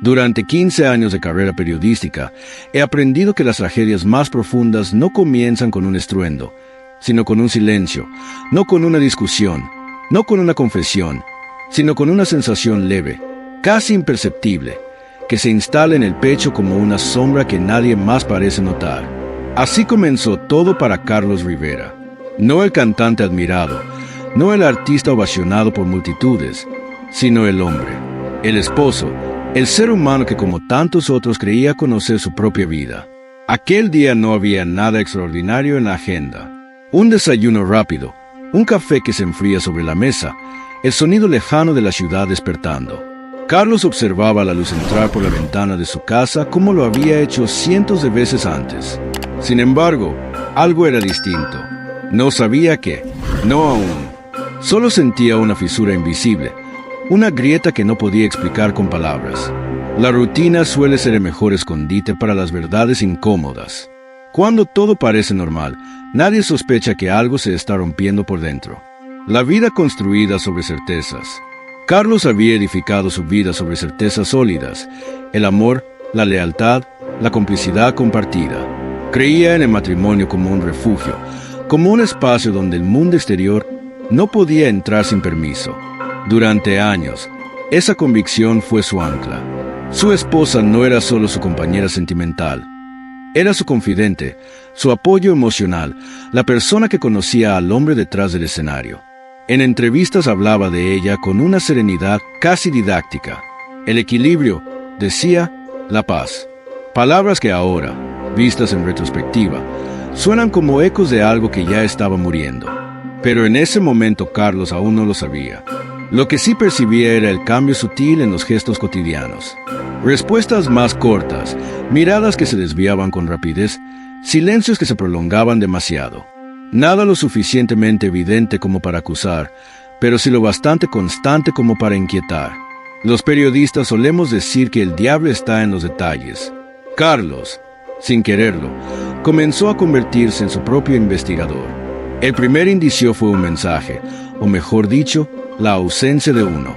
Durante 15 años de carrera periodística, he aprendido que las tragedias más profundas no comienzan con un estruendo, sino con un silencio, no con una discusión, no con una confesión, sino con una sensación leve, casi imperceptible, que se instala en el pecho como una sombra que nadie más parece notar. Así comenzó todo para Carlos Rivera. No el cantante admirado, no el artista ovacionado por multitudes, sino el hombre, el esposo, el ser humano que como tantos otros creía conocer su propia vida. Aquel día no había nada extraordinario en la agenda. Un desayuno rápido, un café que se enfría sobre la mesa, el sonido lejano de la ciudad despertando. Carlos observaba la luz entrar por la ventana de su casa como lo había hecho cientos de veces antes. Sin embargo, algo era distinto. No sabía qué, no aún. Solo sentía una fisura invisible, una grieta que no podía explicar con palabras. La rutina suele ser el mejor escondite para las verdades incómodas. Cuando todo parece normal, nadie sospecha que algo se está rompiendo por dentro. La vida construida sobre certezas. Carlos había edificado su vida sobre certezas sólidas, el amor, la lealtad, la complicidad compartida. Creía en el matrimonio como un refugio, como un espacio donde el mundo exterior no podía entrar sin permiso. Durante años, esa convicción fue su ancla. Su esposa no era solo su compañera sentimental, era su confidente, su apoyo emocional, la persona que conocía al hombre detrás del escenario. En entrevistas hablaba de ella con una serenidad casi didáctica. El equilibrio, decía, la paz. Palabras que ahora, vistas en retrospectiva, suenan como ecos de algo que ya estaba muriendo. Pero en ese momento Carlos aún no lo sabía. Lo que sí percibía era el cambio sutil en los gestos cotidianos. Respuestas más cortas, miradas que se desviaban con rapidez, silencios que se prolongaban demasiado. Nada lo suficientemente evidente como para acusar, pero sí lo bastante constante como para inquietar. Los periodistas solemos decir que el diablo está en los detalles. Carlos, sin quererlo, comenzó a convertirse en su propio investigador. El primer indicio fue un mensaje, o mejor dicho, la ausencia de uno.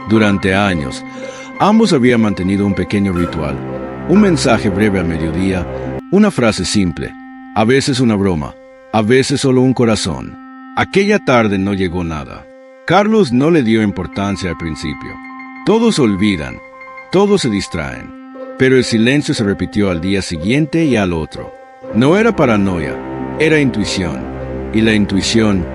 Durante años, ambos habían mantenido un pequeño ritual, un mensaje breve al mediodía, una frase simple, a veces una broma, a veces solo un corazón. Aquella tarde no llegó nada. Carlos no le dio importancia al principio. Todos olvidan, todos se distraen, pero el silencio se repitió al día siguiente y al otro. No era paranoia, era intuición, y la intuición,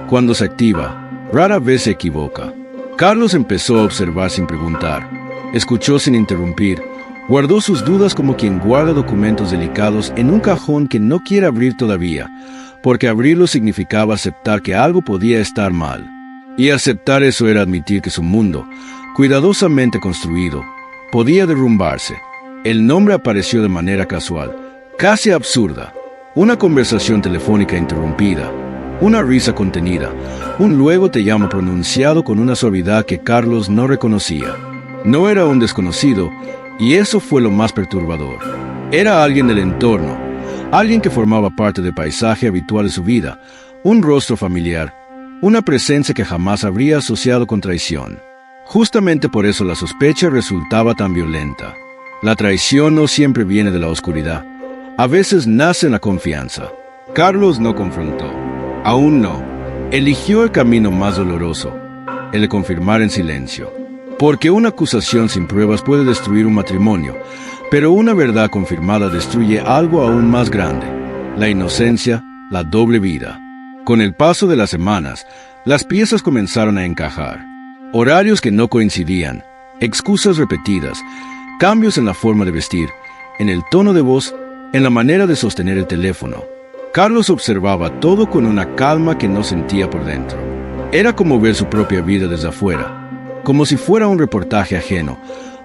cuando se activa, rara vez se equivoca. Carlos empezó a observar sin preguntar, escuchó sin interrumpir, guardó sus dudas como quien guarda documentos delicados en un cajón que no quiere abrir todavía, porque abrirlo significaba aceptar que algo podía estar mal. Y aceptar eso era admitir que su mundo, cuidadosamente construido, podía derrumbarse. El nombre apareció de manera casual, casi absurda. Una conversación telefónica interrumpida, una risa contenida, un luego te llamo pronunciado con una suavidad que Carlos no reconocía. No era un desconocido, y eso fue lo más perturbador. Era alguien del entorno, alguien que formaba parte del paisaje habitual de su vida, un rostro familiar, una presencia que jamás habría asociado con traición. Justamente por eso la sospecha resultaba tan violenta. La traición no siempre viene de la oscuridad, a veces nace en la confianza. Carlos no confrontó. Aún no. Eligió el camino más doloroso, el de confirmar en silencio. Porque una acusación sin pruebas puede destruir un matrimonio, pero una verdad confirmada destruye algo aún más grande, la inocencia, la doble vida. Con el paso de las semanas, las piezas comenzaron a encajar. Horarios que no coincidían, excusas repetidas, cambios en la forma de vestir, en el tono de voz, en la manera de sostener el teléfono. Carlos observaba todo con una calma que no sentía por dentro. Era como ver su propia vida desde afuera, como si fuera un reportaje ajeno,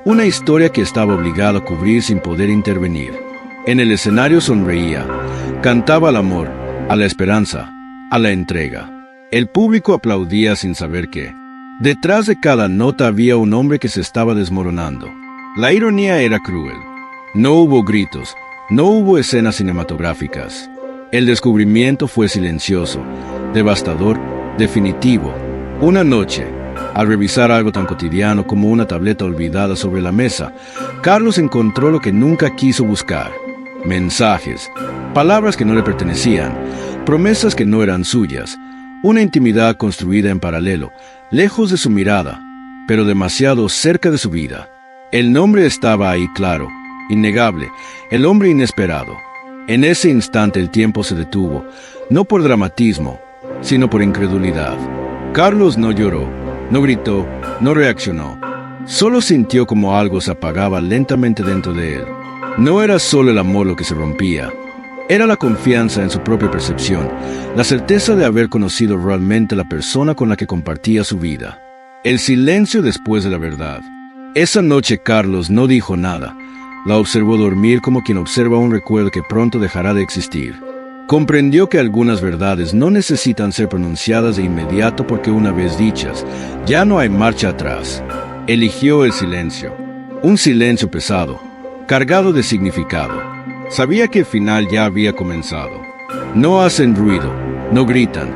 una historia que estaba obligado a cubrir sin poder intervenir. En el escenario sonreía, cantaba al amor, a la esperanza, a la entrega. El público aplaudía sin saber qué. Detrás de cada nota había un hombre que se estaba desmoronando. La ironía era cruel. No hubo gritos, no hubo escenas cinematográficas. El descubrimiento fue silencioso, devastador, definitivo. Una noche, Al revisar algo tan cotidiano como una tableta olvidada sobre la mesa, Carlos encontró lo que nunca quiso buscar: mensajes, palabras que no le pertenecían, promesas que no eran suyas, una intimidad construida en paralelo, lejos de su mirada, pero demasiado cerca de su vida. El nombre estaba ahí claro, innegable, el hombre inesperado. En ese instante el tiempo se detuvo, no por dramatismo, sino por incredulidad. Carlos no lloró, no gritó, no reaccionó. Solo sintió como algo se apagaba lentamente dentro de él. No era solo el amor lo que se rompía. Era la confianza en su propia percepción, la certeza de haber conocido realmente a la persona con la que compartía su vida. El silencio después de la verdad. Esa noche Carlos no dijo nada. La observó dormir como quien observa un recuerdo que pronto dejará de existir. Comprendió que algunas verdades no necesitan ser pronunciadas de inmediato porque una vez dichas, ya no hay marcha atrás. Eligió el silencio. Un silencio pesado, cargado de significado. Sabía que el final ya había comenzado. No hacen ruido, no gritan.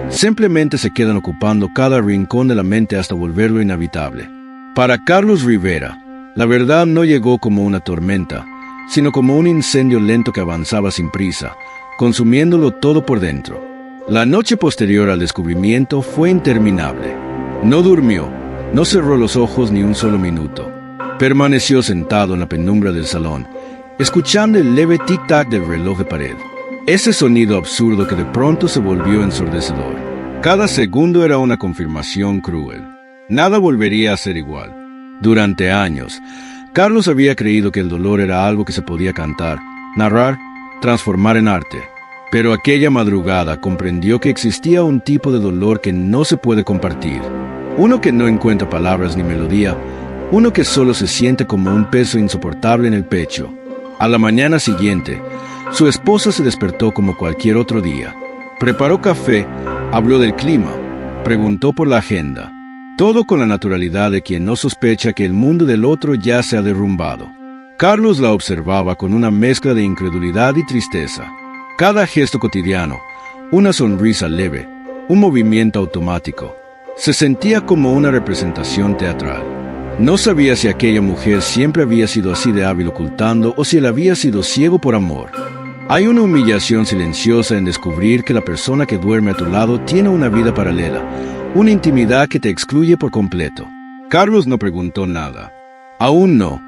Simplemente se quedan ocupando cada rincón de la mente hasta volverlo inhabitable. Para Carlos Rivera, la verdad no llegó como una tormenta, sino como un incendio lento que avanzaba sin prisa, consumiéndolo todo por dentro. La noche posterior al descubrimiento fue interminable. No durmió, no cerró los ojos ni un solo minuto. Permaneció sentado en la penumbra del salón, escuchando el leve tic-tac del reloj de pared. Ese sonido absurdo que de pronto se volvió ensordecedor. Cada segundo era una confirmación cruel. Nada volvería a ser igual. Durante años, Carlos había creído que el dolor era algo que se podía cantar, narrar, transformar en arte. Pero aquella madrugada comprendió que existía un tipo de dolor que no se puede compartir. Uno que no encuentra palabras ni melodía, uno que solo se siente como un peso insoportable en el pecho. A la mañana siguiente, su esposa se despertó como cualquier otro día. Preparó café, habló del clima, preguntó por la agenda. Todo con la naturalidad de quien no sospecha que el mundo del otro ya se ha derrumbado. Carlos la observaba con una mezcla de incredulidad y tristeza. Cada gesto cotidiano, una sonrisa leve, un movimiento automático, se sentía como una representación teatral. No sabía si aquella mujer siempre había sido así de hábil ocultando o si él había sido ciego por amor. Hay una humillación silenciosa en descubrir que la persona que duerme a tu lado tiene una vida paralela, una intimidad que te excluye por completo. Carlos no preguntó nada. Aún no,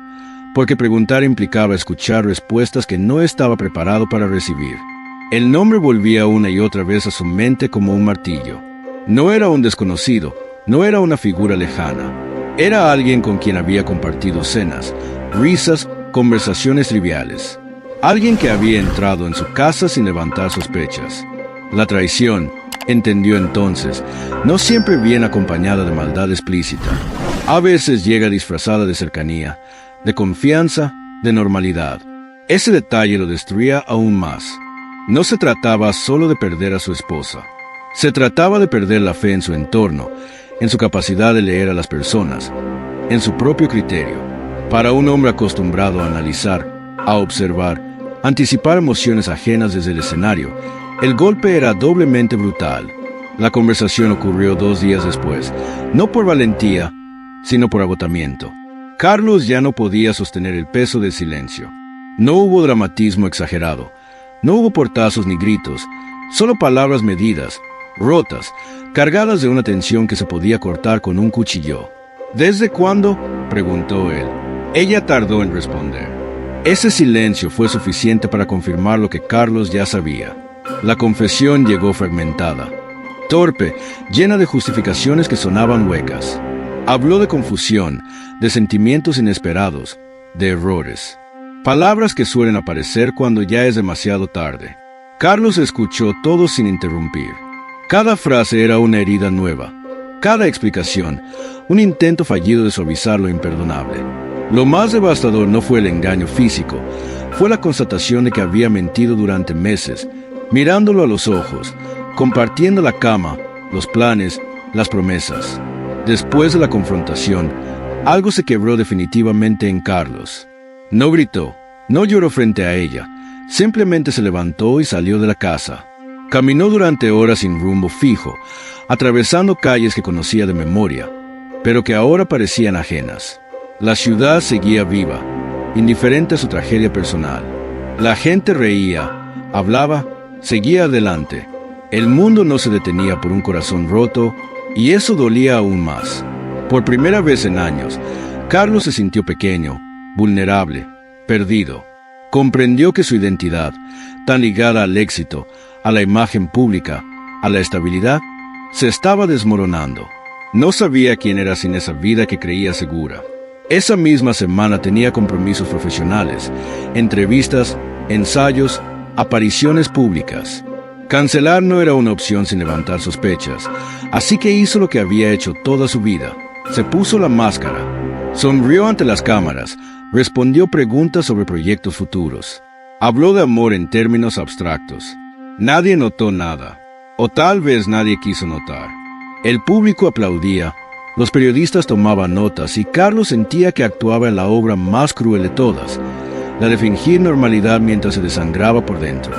porque preguntar implicaba escuchar respuestas que no estaba preparado para recibir. El nombre volvía una y otra vez a su mente como un martillo. No era un desconocido, no era una figura lejana. Era alguien con quien había compartido cenas, risas, conversaciones triviales. Alguien que había entrado en su casa sin levantar sospechas. La traición, entendió entonces, no siempre viene acompañada de maldad explícita. A veces llega disfrazada de cercanía, de confianza, de normalidad. Ese detalle lo destruía aún más. No se trataba solo de perder a su esposa. Se trataba de perder la fe en su entorno, en su capacidad de leer a las personas, en su propio criterio. Para un hombre acostumbrado a analizar, a observar, anticipar emociones ajenas desde el escenario, el golpe era doblemente brutal. La conversación ocurrió 2 días después, no por valentía, sino por agotamiento. Carlos ya no podía sostener el peso del silencio. No hubo dramatismo exagerado, no hubo portazos ni gritos, solo palabras medidas, rotas, cargadas de una tensión que se podía cortar con un cuchillo. ¿Desde cuándo?, preguntó él. Ella tardó en responder. Ese silencio fue suficiente para confirmar lo que Carlos ya sabía. La confesión llegó fragmentada, torpe, llena de justificaciones que sonaban huecas. Habló de confusión, de sentimientos inesperados, de errores. Palabras que suelen aparecer cuando ya es demasiado tarde. Carlos escuchó todo sin interrumpir. Cada frase era una herida nueva. Cada explicación, un intento fallido de suavizar lo imperdonable. Lo más devastador no fue el engaño físico, fue la constatación de que había mentido durante meses, mirándolo a los ojos, compartiendo la cama, los planes, las promesas. Después de la confrontación, algo se quebró definitivamente en Carlos. No gritó, no lloró frente a ella, simplemente se levantó y salió de la casa. Caminó durante horas sin rumbo fijo, atravesando calles que conocía de memoria, pero que ahora parecían ajenas. La ciudad seguía viva, indiferente a su tragedia personal. La gente reía, hablaba, seguía adelante. El mundo no se detenía por un corazón roto, y eso dolía aún más. Por primera vez en años, Carlos se sintió pequeño, vulnerable, perdido. Comprendió que su identidad, tan ligada al éxito, a la imagen pública, a la estabilidad, se estaba desmoronando. No sabía quién era sin esa vida que creía segura. Esa misma semana tenía compromisos profesionales, entrevistas, ensayos, apariciones públicas. Cancelar no era una opción sin levantar sospechas, así que hizo lo que había hecho toda su vida. Se puso la máscara, sonrió ante las cámaras, respondió preguntas sobre proyectos futuros. Habló de amor en términos abstractos. Nadie notó nada, o tal vez nadie quiso notar. El público aplaudía, los periodistas tomaban notas y Carlos sentía que actuaba en la obra más cruel de todas, la de fingir normalidad mientras se desangraba por dentro.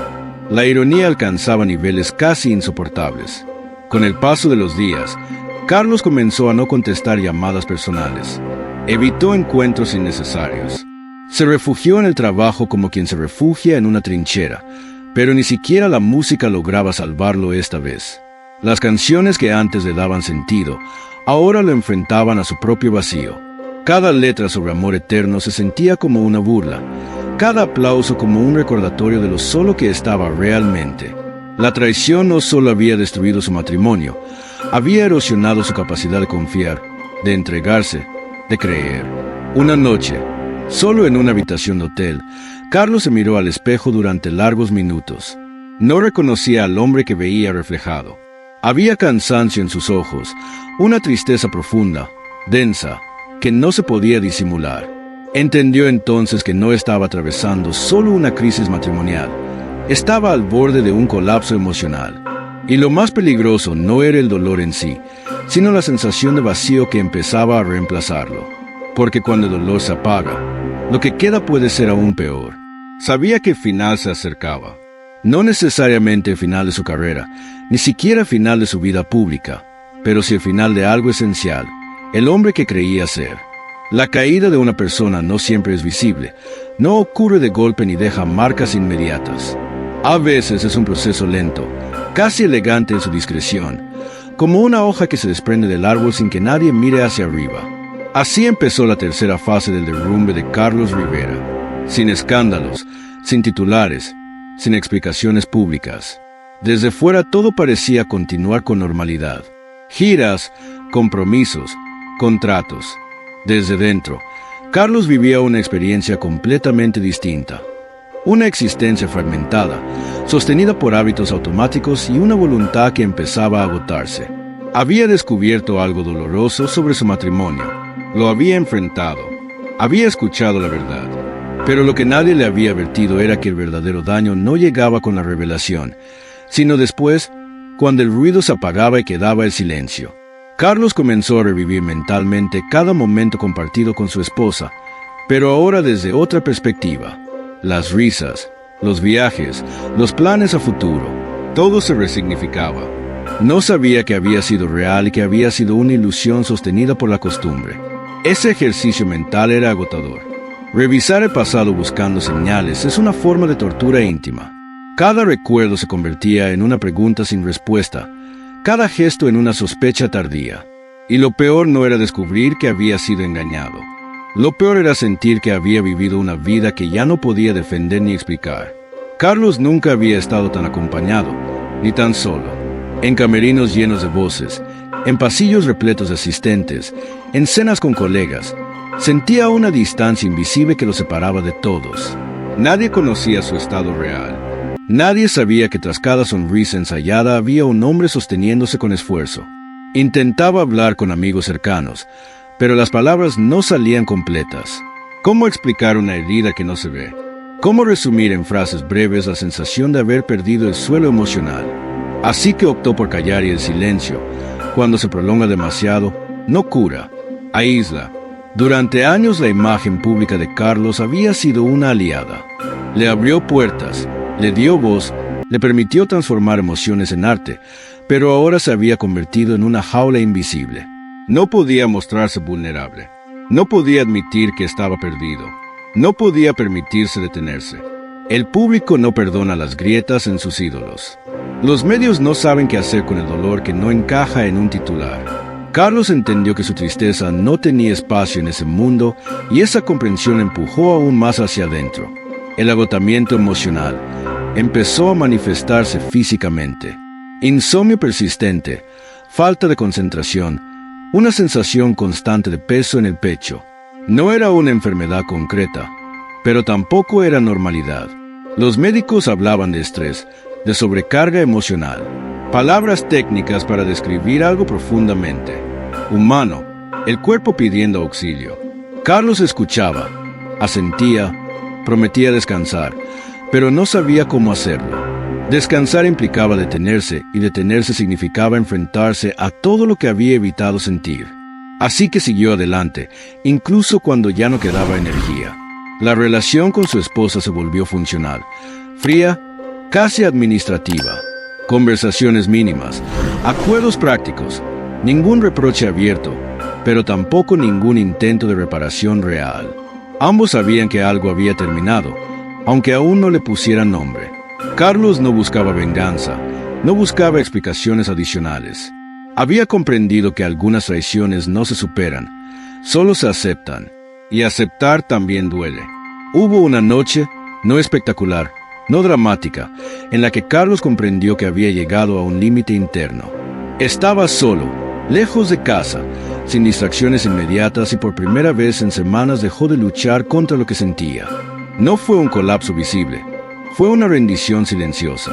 La ironía alcanzaba niveles casi insoportables. Con el paso de los días, Carlos comenzó a no contestar llamadas personales. Evitó encuentros innecesarios. Se refugió en el trabajo como quien se refugia en una trinchera, pero ni siquiera la música lograba salvarlo esta vez. Las canciones que antes le daban sentido, ahora lo enfrentaban a su propio vacío. Cada letra sobre amor eterno se sentía como una burla, cada aplauso como un recordatorio de lo solo que estaba realmente. La traición no solo había destruido su matrimonio, había erosionado su capacidad de confiar, de entregarse, de creer. Una noche, solo en una habitación de hotel, Carlos se miró al espejo durante largos minutos. No reconocía al hombre que veía reflejado. Había cansancio en sus ojos, una tristeza profunda, densa, que no se podía disimular. Entendió entonces que no estaba atravesando solo una crisis matrimonial, estaba al borde de un colapso emocional. Y lo más peligroso no era el dolor en sí, sino la sensación de vacío que empezaba a reemplazarlo. Porque cuando el dolor se apaga, lo que queda puede ser aún peor. Sabía que el final se acercaba. No necesariamente el final de su carrera, ni siquiera el final de su vida pública, pero sí el final de algo esencial, el hombre que creía ser. La caída de una persona no siempre es visible, no ocurre de golpe ni deja marcas inmediatas. A veces es un proceso lento, casi elegante en su discreción, como una hoja que se desprende del árbol sin que nadie mire hacia arriba. Así empezó la tercera fase del derrumbe de Carlos Rivera, sin escándalos, sin titulares, sin explicaciones públicas. Desde fuera todo parecía continuar con normalidad. Giras, compromisos, contratos. Desde dentro, Carlos vivía una experiencia completamente distinta. Una existencia fragmentada, sostenida por hábitos automáticos y una voluntad que empezaba a agotarse. Había descubierto algo doloroso sobre su matrimonio. Lo había enfrentado. Había escuchado la verdad. Pero lo que nadie le había advertido era que el verdadero daño no llegaba con la revelación, sino después, cuando el ruido se apagaba y quedaba el silencio. Carlos comenzó a revivir mentalmente cada momento compartido con su esposa, pero ahora desde otra perspectiva. Las risas, los viajes, los planes a futuro, todo se resignificaba. No sabía que había sido real y que había sido una ilusión sostenida por la costumbre. Ese ejercicio mental era agotador. Revisar el pasado buscando señales es una forma de tortura íntima. Cada recuerdo se convertía en una pregunta sin respuesta, cada gesto en una sospecha tardía. Y lo peor no era descubrir que había sido engañado. Lo peor era sentir que había vivido una vida que ya no podía defender ni explicar. Carlos nunca había estado tan acompañado, ni tan solo. En camerinos llenos de voces, en pasillos repletos de asistentes, en cenas con colegas, sentía una distancia invisible que lo separaba de todos. Nadie conocía su estado real. Nadie sabía que tras cada sonrisa ensayada había un hombre sosteniéndose con esfuerzo. Intentaba hablar con amigos cercanos, pero las palabras no salían completas. ¿Cómo explicar una herida que no se ve? ¿Cómo resumir en frases breves la sensación de haber perdido el suelo emocional? Así que optó por callar, y el silencio, cuando se prolonga demasiado, no cura, aísla. Durante años la imagen pública de Carlos había sido una aliada. Le abrió puertas, le dio voz, le permitió transformar emociones en arte, pero ahora se había convertido en una jaula invisible. No podía mostrarse vulnerable. No podía admitir que estaba perdido. No podía permitirse detenerse. El público no perdona las grietas en sus ídolos. Los medios no saben qué hacer con el dolor que no encaja en un titular. Carlos entendió que su tristeza no tenía espacio en ese mundo y esa comprensión le empujó aún más hacia adentro. El agotamiento emocional empezó a manifestarse físicamente. Insomnio persistente, falta de concentración, una sensación constante de peso en el pecho. No era una enfermedad concreta, pero tampoco era normalidad. Los médicos hablaban de estrés, de sobrecarga emocional, palabras técnicas para describir algo profundamente humano, el cuerpo pidiendo auxilio. Carlos escuchaba, asentía, prometía descansar, pero no sabía cómo hacerlo. Descansar implicaba detenerse, y detenerse significaba enfrentarse a todo lo que había evitado sentir. Así que siguió adelante, incluso cuando ya no quedaba energía. La relación con su esposa se volvió funcional, fría, casi administrativa. Conversaciones mínimas, acuerdos prácticos, ningún reproche abierto, pero tampoco ningún intento de reparación real. Ambos sabían que algo había terminado, aunque aún no le pusieran nombre. Carlos no buscaba venganza, no buscaba explicaciones adicionales. Había comprendido que algunas traiciones no se superan, solo se aceptan, y aceptar también duele. Hubo una noche, no espectacular, no dramática, en la que Carlos comprendió que había llegado a un límite interno. Estaba solo, lejos de casa, sin distracciones inmediatas y por primera vez en semanas dejó de luchar contra lo que sentía. No fue un colapso visible, fue una rendición silenciosa.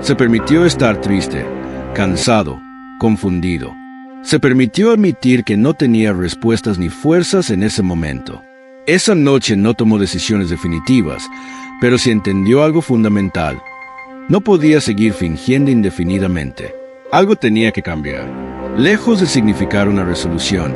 Se permitió estar triste, cansado, confundido. Se permitió admitir que no tenía respuestas ni fuerzas en ese momento. Esa noche no tomó decisiones definitivas, pero sí entendió algo fundamental. No podía seguir fingiendo indefinidamente. Algo tenía que cambiar. Lejos de significar una resolución,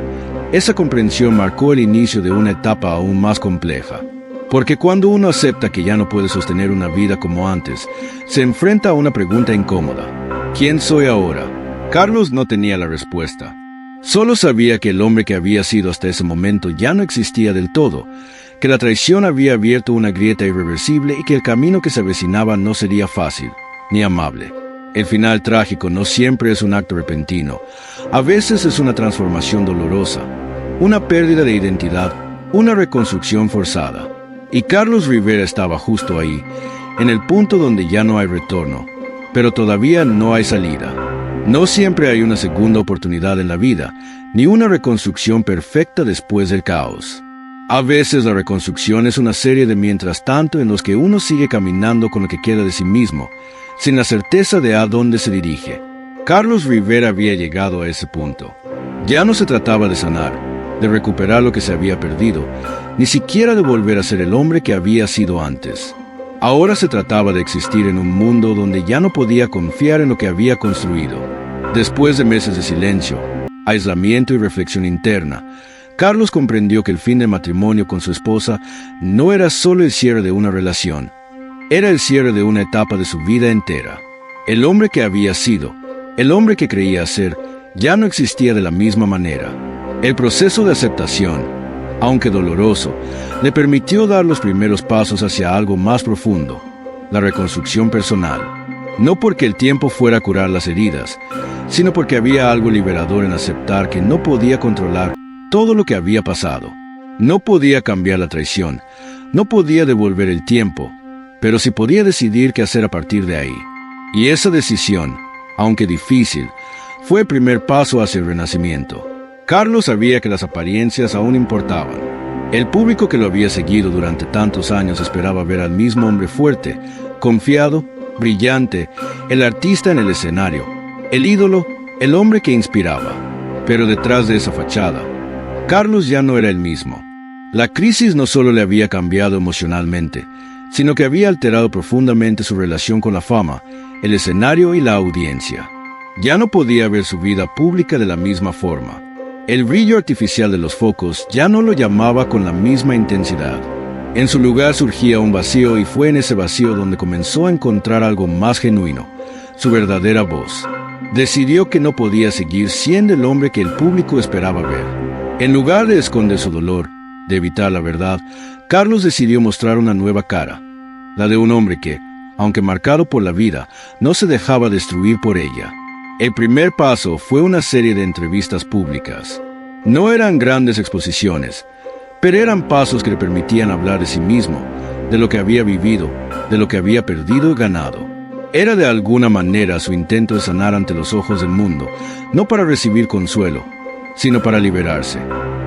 esa comprensión marcó el inicio de una etapa aún más compleja. Porque cuando uno acepta que ya no puede sostener una vida como antes, se enfrenta a una pregunta incómoda. ¿Quién soy ahora? Carlos no tenía la respuesta. Solo sabía que el hombre que había sido hasta ese momento ya no existía del todo, que la traición había abierto una grieta irreversible y que el camino que se avecinaba no sería fácil, ni amable. El final trágico no siempre es un acto repentino. A veces es una transformación dolorosa, una pérdida de identidad, una reconstrucción forzada. Y Carlos Rivera estaba justo ahí, en el punto donde ya no hay retorno, pero todavía no hay salida. No siempre hay una segunda oportunidad en la vida, ni una reconstrucción perfecta después del caos. A veces la reconstrucción es una serie de mientras tanto en los que uno sigue caminando con lo que queda de sí mismo, sin la certeza de a dónde se dirige. Carlos Rivera había llegado a ese punto. Ya no se trataba de sanar, de recuperar lo que se había perdido, ni siquiera de volver a ser el hombre que había sido antes. Ahora se trataba de existir en un mundo donde ya no podía confiar en lo que había construido. Después de meses de silencio, aislamiento y reflexión interna, Carlos comprendió que el fin del matrimonio con su esposa no era solo el cierre de una relación, era el cierre de una etapa de su vida entera. El hombre que había sido, el hombre que creía ser, ya no existía de la misma manera. El proceso de aceptación, aunque doloroso, le permitió dar los primeros pasos hacia algo más profundo, la reconstrucción personal. No porque el tiempo fuera a curar las heridas, sino porque había algo liberador en aceptar que no podía controlar todo lo que había pasado. No podía cambiar la traición, no podía devolver el tiempo, pero sí podía decidir qué hacer a partir de ahí. Y esa decisión, aunque difícil, fue el primer paso hacia el renacimiento. Carlos sabía que las apariencias aún importaban. El público que lo había seguido durante tantos años esperaba ver al mismo hombre fuerte, confiado, brillante, el artista en el escenario, el ídolo, el hombre que inspiraba. Pero detrás de esa fachada, Carlos ya no era el mismo. La crisis no solo le había cambiado emocionalmente, sino que había alterado profundamente su relación con la fama, el escenario y la audiencia. Ya no podía ver su vida pública de la misma forma. El brillo artificial de los focos ya no lo llamaba con la misma intensidad. En su lugar surgía un vacío y fue en ese vacío donde comenzó a encontrar algo más genuino, su verdadera voz. Decidió que no podía seguir siendo el hombre que el público esperaba ver. En lugar de esconder su dolor, de evitar la verdad, Carlos decidió mostrar una nueva cara, la de un hombre que, aunque marcado por la vida, no se dejaba destruir por ella. El primer paso fue una serie de entrevistas públicas. No eran grandes exposiciones, pero eran pasos que le permitían hablar de sí mismo, de lo que había vivido, de lo que había perdido y ganado. Era de alguna manera su intento de sanar ante los ojos del mundo, no para recibir consuelo, sino para liberarse.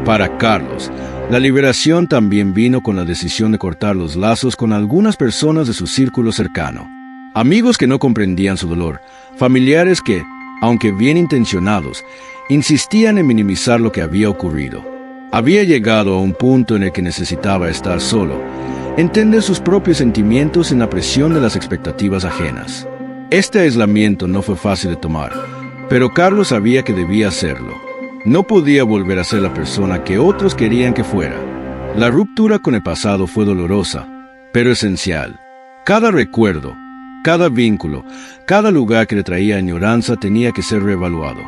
Para Carlos, la liberación también vino con la decisión de cortar los lazos con algunas personas de su círculo cercano. Amigos que no comprendían su dolor, familiares que, aunque bien intencionados, insistían en minimizar lo que había ocurrido. Había llegado a un punto en el que necesitaba estar solo, entender sus propios sentimientos sin la presión de las expectativas ajenas. Este aislamiento no fue fácil de tomar, pero Carlos sabía que debía hacerlo. No podía volver a ser la persona que otros querían que fuera. La ruptura con el pasado fue dolorosa, pero esencial. Cada recuerdo, cada vínculo, cada lugar que le traía añoranza tenía que ser reevaluado.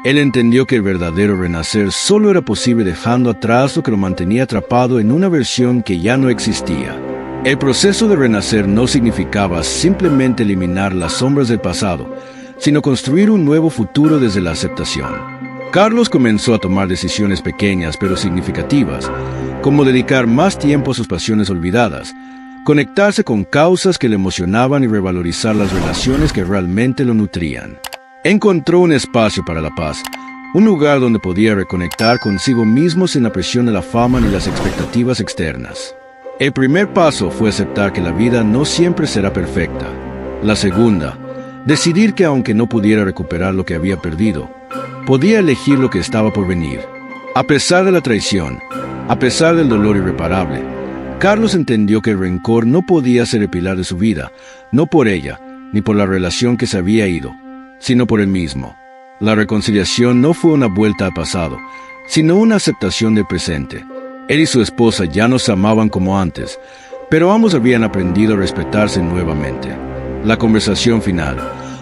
Él entendió que el verdadero renacer solo era posible dejando atrás lo que lo mantenía atrapado en una versión que ya no existía. El proceso de renacer no significaba simplemente eliminar las sombras del pasado, sino construir un nuevo futuro desde la aceptación. Carlos comenzó a tomar decisiones pequeñas pero significativas, como dedicar más tiempo a sus pasiones olvidadas, conectarse con causas que le emocionaban y revalorizar las relaciones que realmente lo nutrían. Encontró un espacio para la paz, un lugar donde podía reconectar consigo mismo sin la presión de la fama ni las expectativas externas. El primer paso fue aceptar que la vida no siempre será perfecta. La segunda, decidir que aunque no pudiera recuperar lo que había perdido, podía elegir lo que estaba por venir. A pesar de la traición, a pesar del dolor irreparable, Carlos entendió que el rencor no podía ser el pilar de su vida, no por ella, ni por la relación que se había ido, sino por él mismo. La reconciliación no fue una vuelta al pasado, sino una aceptación del presente. Él y su esposa ya no se amaban como antes, pero ambos habían aprendido a respetarse nuevamente. La conversación final,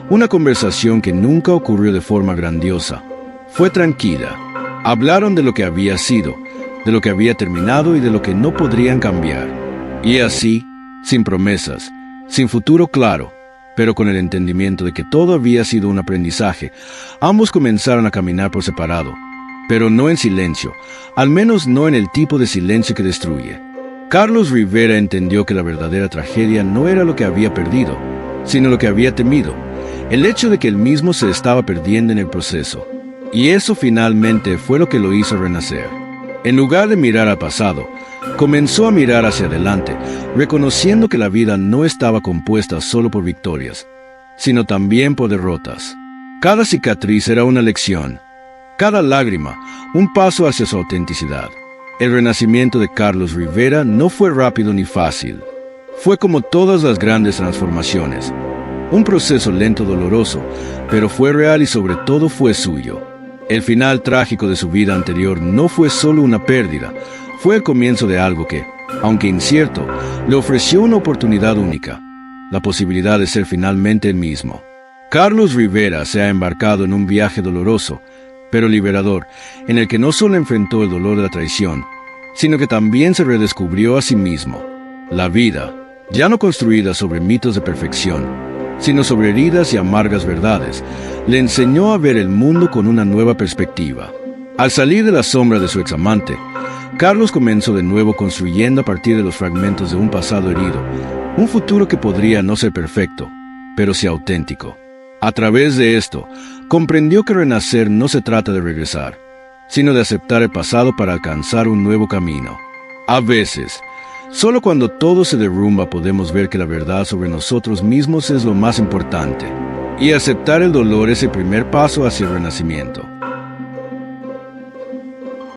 una conversación que nunca ocurrió de forma grandiosa, fue tranquila. Hablaron de lo que había sido, de lo que había terminado y de lo que no podrían cambiar. Y así, sin promesas, sin futuro claro, pero con el entendimiento de que todo había sido un aprendizaje, ambos comenzaron a caminar por separado, pero no en silencio, al menos no en el tipo de silencio que destruye. Carlos Rivera entendió que la verdadera tragedia no era lo que había perdido, sino lo que había temido, el hecho de que él mismo se estaba perdiendo en el proceso. Y eso finalmente fue lo que lo hizo renacer. En lugar de mirar al pasado, comenzó a mirar hacia adelante, reconociendo que la vida no estaba compuesta solo por victorias, sino también por derrotas. Cada cicatriz era una lección, cada lágrima, un paso hacia su autenticidad. El renacimiento de Carlos Rivera no fue rápido ni fácil. Fue como todas las grandes transformaciones, un proceso lento, doloroso, pero fue real y sobre todo fue suyo. El final trágico de su vida anterior no fue solo una pérdida, fue el comienzo de algo que, aunque incierto, le ofreció una oportunidad única, la posibilidad de ser finalmente el mismo. Carlos Rivera se ha embarcado en un viaje doloroso, pero liberador, en el que no solo enfrentó el dolor de la traición, sino que también se redescubrió a sí mismo. La vida, ya no construida sobre mitos de perfección, sino sobre heridas y amargas verdades, le enseñó a ver el mundo con una nueva perspectiva. Al salir de la sombra de su examante, Carlos comenzó de nuevo construyendo a partir de los fragmentos de un pasado herido, un futuro que podría no ser perfecto, pero sí auténtico. A través de esto, comprendió que renacer no se trata de regresar, sino de aceptar el pasado para alcanzar un nuevo camino. A veces, solo cuando todo se derrumba podemos ver que la verdad sobre nosotros mismos es lo más importante, y aceptar el dolor es el primer paso hacia el renacimiento.